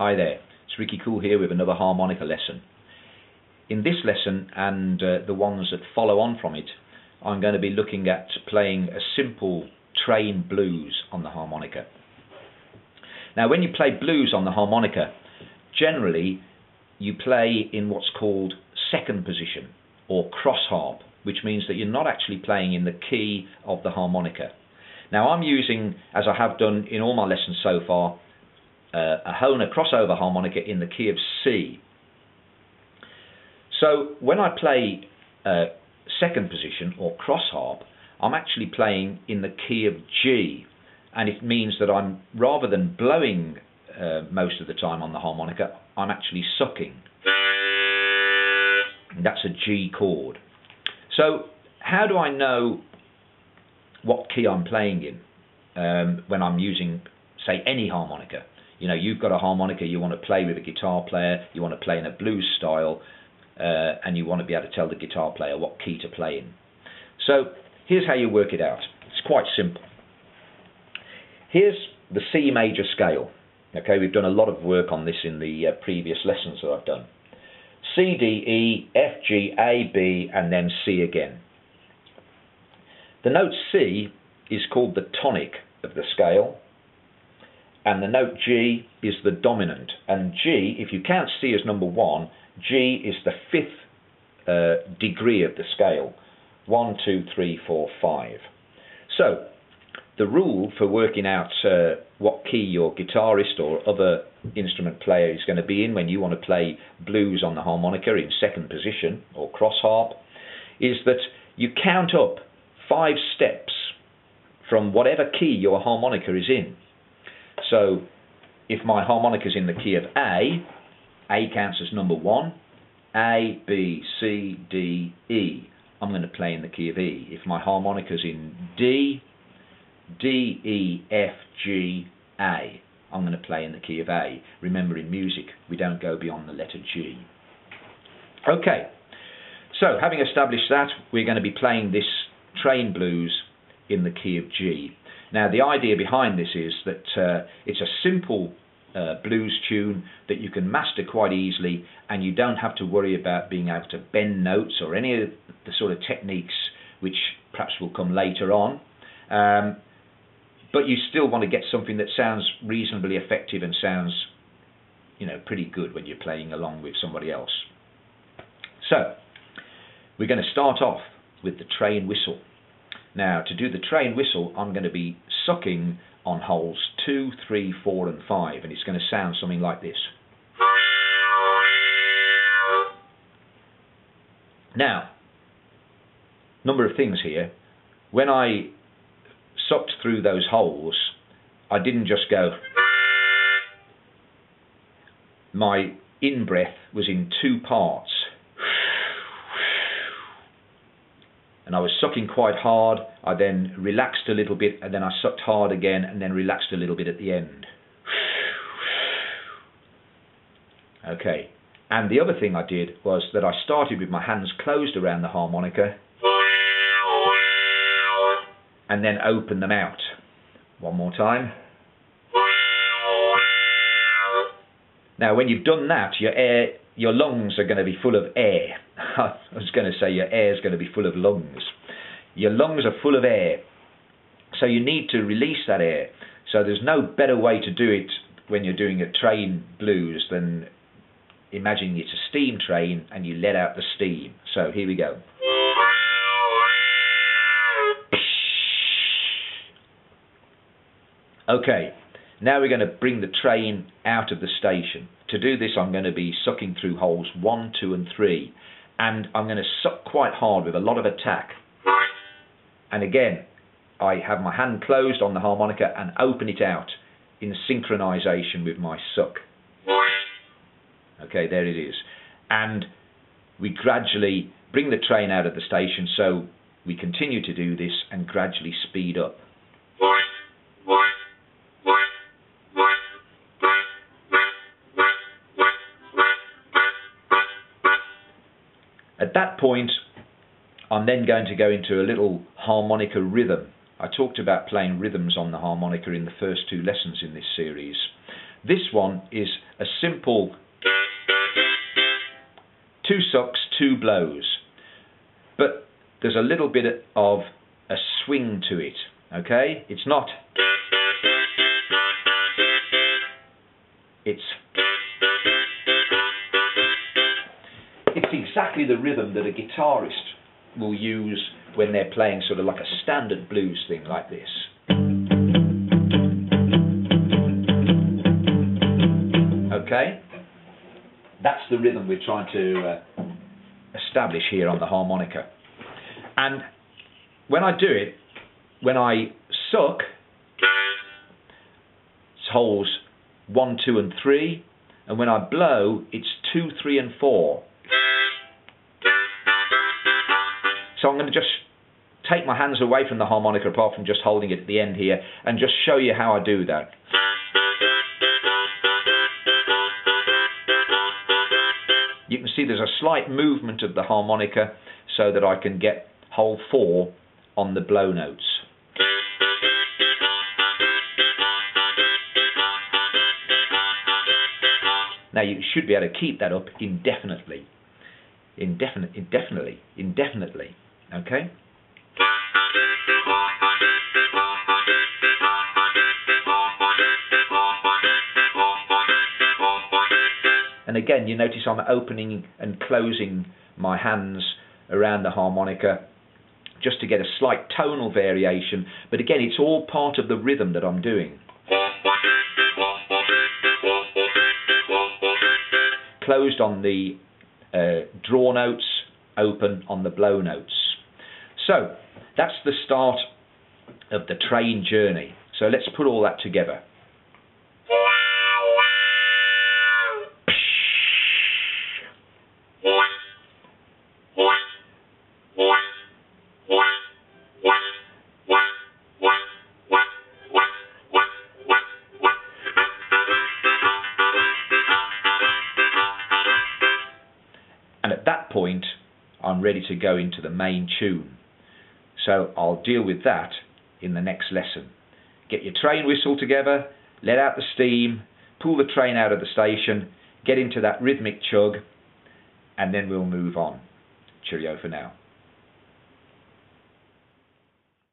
Hi there, it's Ricky Cool here with another harmonica lesson. In this lesson and the ones that follow on from it, I'm going to be looking at playing a simple train blues on the harmonica. Now when you play blues on the harmonica, generally you play in what's called second position or cross harp, which means that you're not actually playing in the key of the harmonica. Now I'm using, as I have done in all my lessons so far, a Hohner crossover harmonica in the key of C. So when I play second position or cross harp, I'm actually playing in the key of G, and it means that I'm, rather than blowing most of the time on the harmonica, I'm actually sucking. And that's a G chord. So how do I know what key I'm playing in when I'm using, say, any harmonica? You know, you've got a harmonica, you want to play with a guitar player, you want to play in a blues style, and you want to be able to tell the guitar player what key to play in. So here's how you work it out. It's quite simple. Here's the C major scale. Okay, we've done a lot of work on this in the previous lessons that I've done. C, D, E, F, G, A, B, and then C again. The note C is called the tonic of the scale, and the note G is the dominant. And G, if you count C as number 1, G is the 5th degree of the scale. 1, 2, 3, 4, 5. So the rule for working out what key your guitarist or other instrument player is going to be in when you want to play blues on the harmonica in second position or cross harp is that you count up 5 steps from whatever key your harmonica is in. So if my harmonica is in the key of A counts as number 1. A, B, C, D, E. I'm going to play in the key of E. If my harmonica is in D, D, E, F, G, A, I'm going to play in the key of A. Remember, in music, we don't go beyond the letter G. Okay, so having established that, we're going to be playing this train blues in the key of G. Now, the idea behind this is that it's a simple blues tune that you can master quite easily, and you don't have to worry about being able to bend notes or any of the sort of techniques which perhaps will come later on. But you still want to get something that sounds reasonably effective and sounds, you know, pretty good when you're playing along with somebody else. So we're going to start off with the train whistle. Now, to do the train whistle, I'm going to be sucking on holes 2, 3, 4 and 5, and it's going to sound something like this. Now, number of things here. When I sucked through those holes, I didn't just go. My in-breath was in 2 parts. And I was sucking quite hard, I then relaxed a little bit, and then I sucked hard again, and then relaxed a little bit at the end. Okay, and the other thing I did was that I started with my hands closed around the harmonica, and then opened them out. One more time. Now when you've done that, your lungs are going to be full of air. I was going to say your air is going to be full of lungs. Your lungs are full of air, so you need to release that air. So there's no better way to do it when you're doing a train blues than imagining it's a steam train and you let out the steam. So here we go. Okay, now we're going to bring the train out of the station. To do this, I'm going to be sucking through holes 1, 2 and 3, and I'm going to suck quite hard with a lot of attack. And again, I have my hand closed on the harmonica and open it out in synchronization with my suck. Okay, there it is. And we gradually bring the train out of the station, so we continue to do this and gradually speed up. At that point, I'm then going to go into a little harmonica rhythm. I talked about playing rhythms on the harmonica in the first 2 lessons in this series. This one is a simple 2 sucks, 2 blows, but there's a little bit of a swing to it, okay? It's not, it's exactly the rhythm that a guitarist will use when they're playing sort of like a standard blues thing like this. Okay? That's the rhythm we're trying to establish here on the harmonica. And when I do it, when I suck, it's holes 1, 2 and 3, and when I blow, it's 2, 3 and 4. So I'm going to just take my hands away from the harmonica, apart from just holding it at the end here, and just show you how I do that. You can see there's a slight movement of the harmonica so that I can get hole 4 on the blow notes. Now you should be able to keep that up indefinitely. Indefinitely. Okay? And again, you notice I'm opening and closing my hands around the harmonica just to get a slight tonal variation, but again, it's all part of the rhythm that I'm doing. Closed on the draw notes, open on the blow notes. So that's the start of the train journey. So let's put all that together. And at that point, I'm ready to go into the main tune. So I'll deal with that in the next lesson. Get your train whistle together, let out the steam, pull the train out of the station, get into that rhythmic chug, and then we'll move on. Cheerio for now.